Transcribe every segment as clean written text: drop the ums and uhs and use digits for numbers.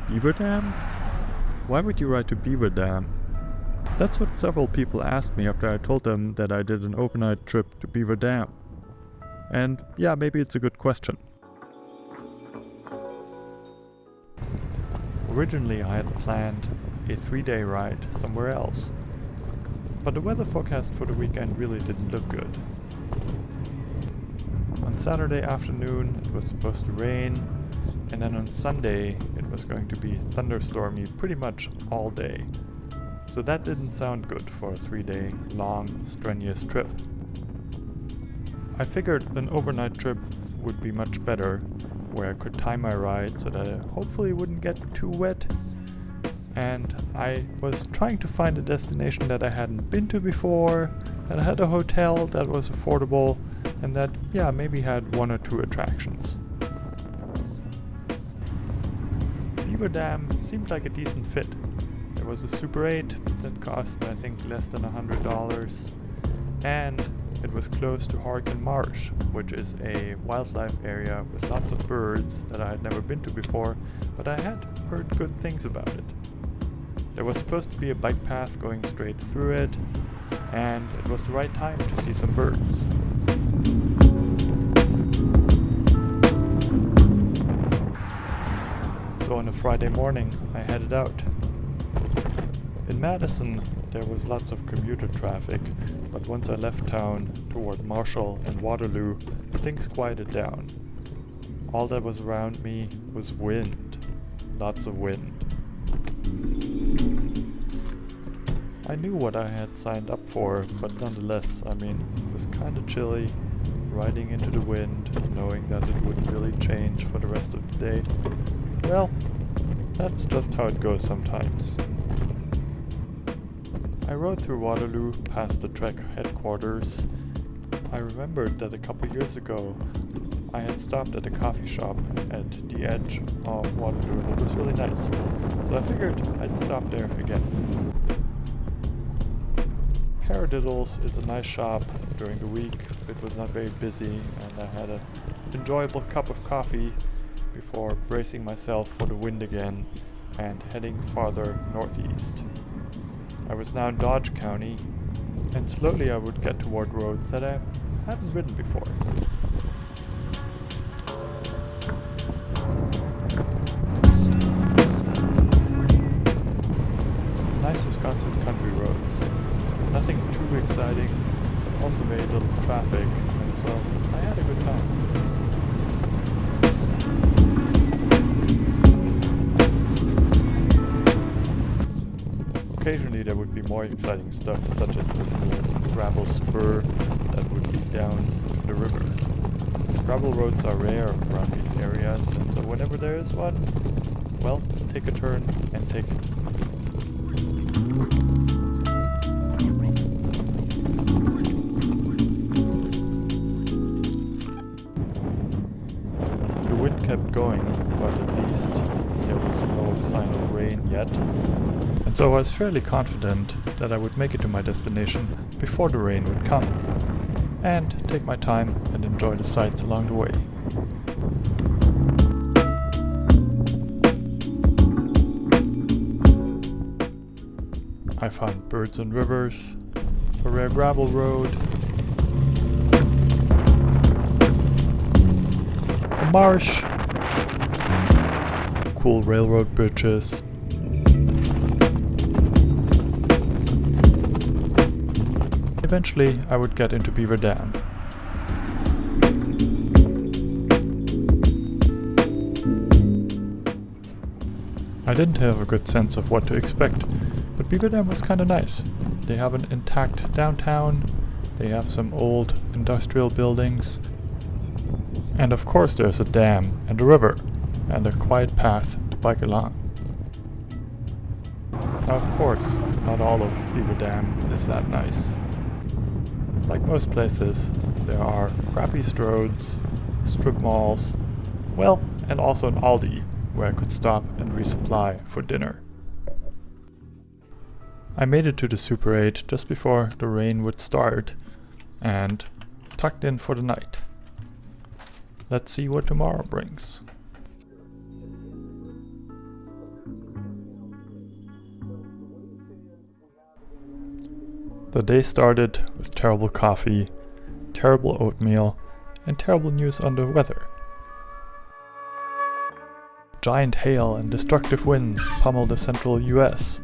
Beaver Dam? Why would you ride to Beaver Dam? That's what several people asked me after I told them that I did an overnight trip to Beaver Dam. And yeah, maybe it's a good question. Originally I had planned a 3-day ride somewhere else, but the weather forecast for the weekend really didn't look good. On Saturday afternoon it was supposed to rain, and then on Sunday it was going to be thunderstormy pretty much all day. So that didn't sound good for a 3-day long, strenuous trip. I figured an overnight trip would be much better, where I could time my ride so that I hopefully wouldn't get too wet. And I was trying to find a destination that I hadn't been to before, that had a hotel that was affordable, and that, maybe had 1 or 2 attractions. Beaver Dam seemed like a decent fit. There was a Super 8 that cost, I think, less than $100, and it was close to Horicon Marsh, which is a wildlife area with lots of birds that I had never been to before, but I had heard good things about it. There was supposed to be a bike path going straight through it, and it was the right time to see some birds. So on a Friday morning, I headed out. In Madison, there was lots of commuter traffic, but once I left town toward Marshall and Waterloo, things quieted down. All that was around me was wind. Lots of wind. I knew what I had signed up for, but nonetheless, it was kinda chilly, riding into the wind, knowing that it wouldn't really change for the rest of the day. Well, that's just how it goes sometimes. I rode through Waterloo past the Trek headquarters. I remembered that a couple years ago I had stopped at a coffee shop at the edge of Waterloo and it was really nice. So I figured I'd stop there again. Paradiddles is a nice shop during the week. It was not very busy and I had an enjoyable cup of coffee before bracing myself for the wind again and heading farther northeast. I was now in Dodge County, and slowly I would get toward roads that I hadn't ridden before. Nice Wisconsin country roads. Nothing too exciting, but also very little traffic, and so I had a good time. Occasionally there would be more exciting stuff, such as this little gravel spur that would lead down the river. Gravel roads are rare around these areas, and so whenever there is one, well, take a turn and take it. The wind kept going, but at least there was no sign of rain yet. And so I was fairly confident that I would make it to my destination before the rain would come, and take my time and enjoy the sights along the way. I found birds and rivers, a rare gravel road, a marsh, cool railroad bridges, eventually, I would get into Beaver Dam. I didn't have a good sense of what to expect, but Beaver Dam was kinda nice. They have an intact downtown, they have some old industrial buildings, and of course there's a dam and a river, and a quiet path to bike along. Now of course, not all of Beaver Dam is that nice. Like most places, there are crappy roads, strip malls, well, and also an Aldi, where I could stop and resupply for dinner. I made it to the Super 8 just before the rain would start, and tucked in for the night. Let's see what tomorrow brings. The day started with terrible coffee, terrible oatmeal, and terrible news on the weather. Giant hail and destructive winds pummeled the central US,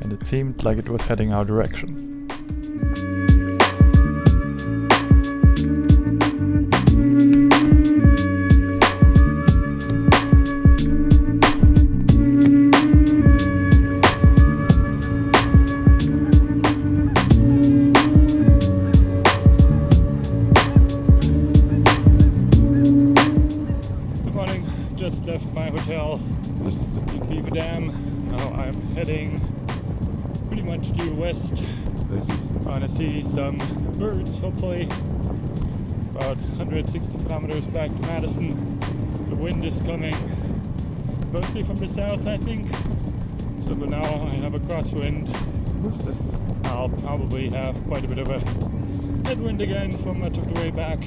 and it seemed like it was heading our direction. Just left my hotel in Beaver Dam. Now I'm heading pretty much due west. I want to see some birds, hopefully. About 160 kilometers back to Madison. The wind is coming mostly from the south, I think. So for now I have a crosswind. I'll probably have quite a bit of a headwind again for much of the way back.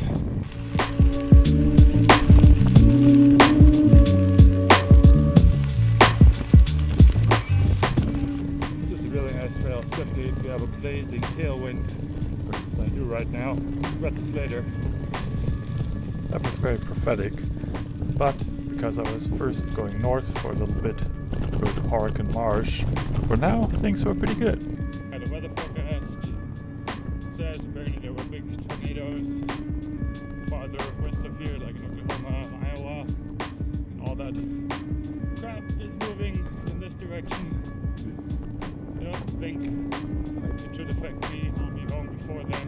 Especially if you have a blazing tailwind, as I do right now. Regret this later. That was very prophetic, but because I was first going north for a little bit to go to Hurricane Marsh, for now things were pretty good. The weather forecast says apparently there were big tornadoes farther west of here, like in Oklahoma, Iowa, and all that crap is moving in this direction. I don't think it should affect me. I'll be home before then.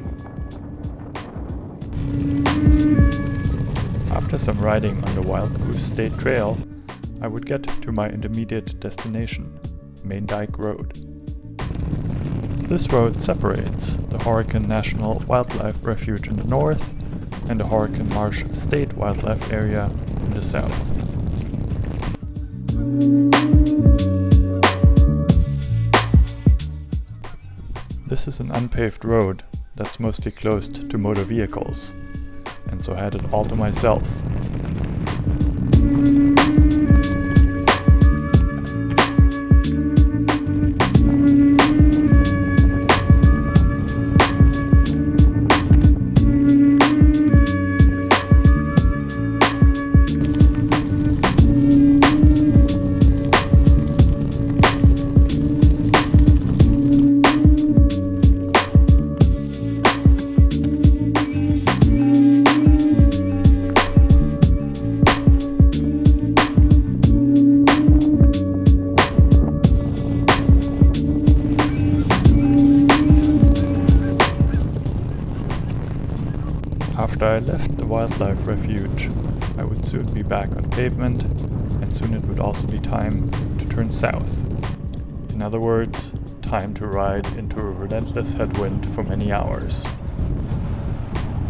After some riding on the Wild Goose State Trail, I would get to my intermediate destination, Main Dyke Road. This road separates the Hurricane National Wildlife Refuge in the north and the Hurricane Marsh State Wildlife Area in the south. This is an unpaved road that's mostly closed to motor vehicles, and so I had it all to myself. After I left the wildlife refuge, I would soon be back on pavement, and soon it would also be time to turn south. In other words, time to ride into a relentless headwind for many hours.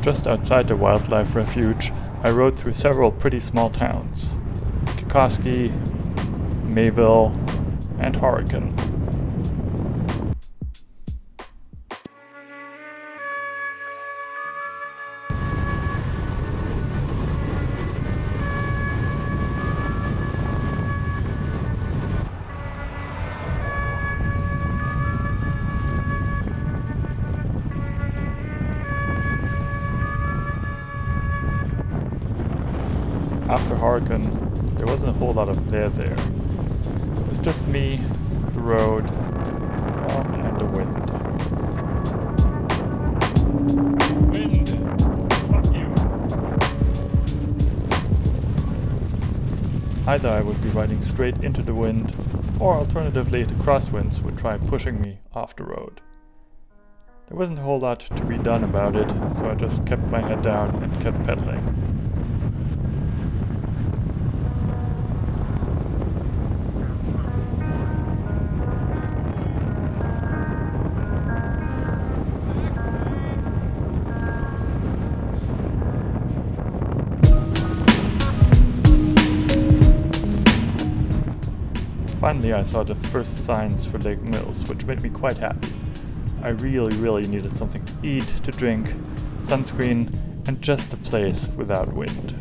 Just outside the wildlife refuge, I rode through several pretty small towns: Kikoski, Mayville, and Hurricane. After Hurricane, there wasn't a whole lot of there. It was just me, the road, and the wind. Wind! Fuck you! Either I would be riding straight into the wind, or alternatively the crosswinds would try pushing me off the road. There wasn't a whole lot to be done about it, so I just kept my head down and kept pedaling. Finally, I saw the first signs for Lake Mills, which made me quite happy. I really needed something to eat, to drink, sunscreen, and just a place without wind.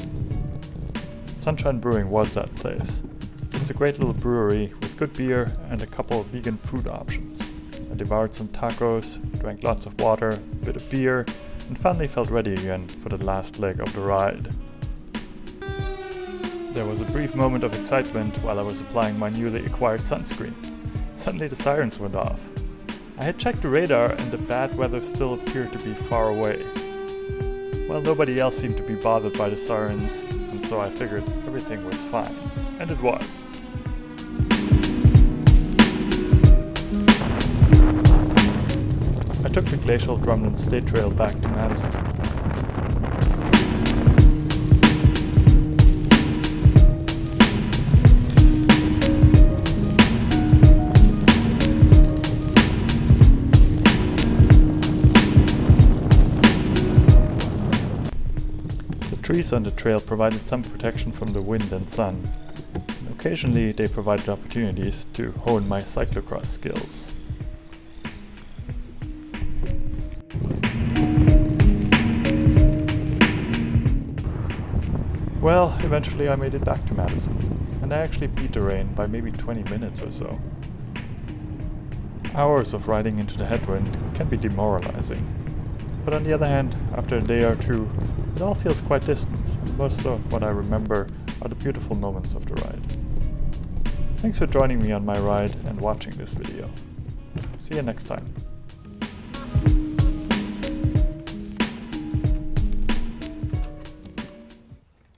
Sunshine Brewing was that place. It's a great little brewery with good beer and a couple of vegan food options. I devoured some tacos, drank lots of water, a bit of beer, and finally felt ready again for the last leg of the ride. There was a brief moment of excitement while I was applying my newly acquired sunscreen. Suddenly the sirens went off. I had checked the radar and the bad weather still appeared to be far away. Well, nobody else seemed to be bothered by the sirens, and so I figured everything was fine. And it was. I took the glacial Drumlin State Trail back to Madison. The trees on the trail provided some protection from the wind and sun. And occasionally they provided opportunities to hone my cyclocross skills. Well, eventually I made it back to Madison, and I actually beat the rain by maybe 20 minutes or so. Hours of riding into the headwind can be demoralizing, but on the other hand, after a day or two, it all feels quite distant, and most of what I remember are the beautiful moments of the ride. Thanks for joining me on my ride and watching this video. See you next time.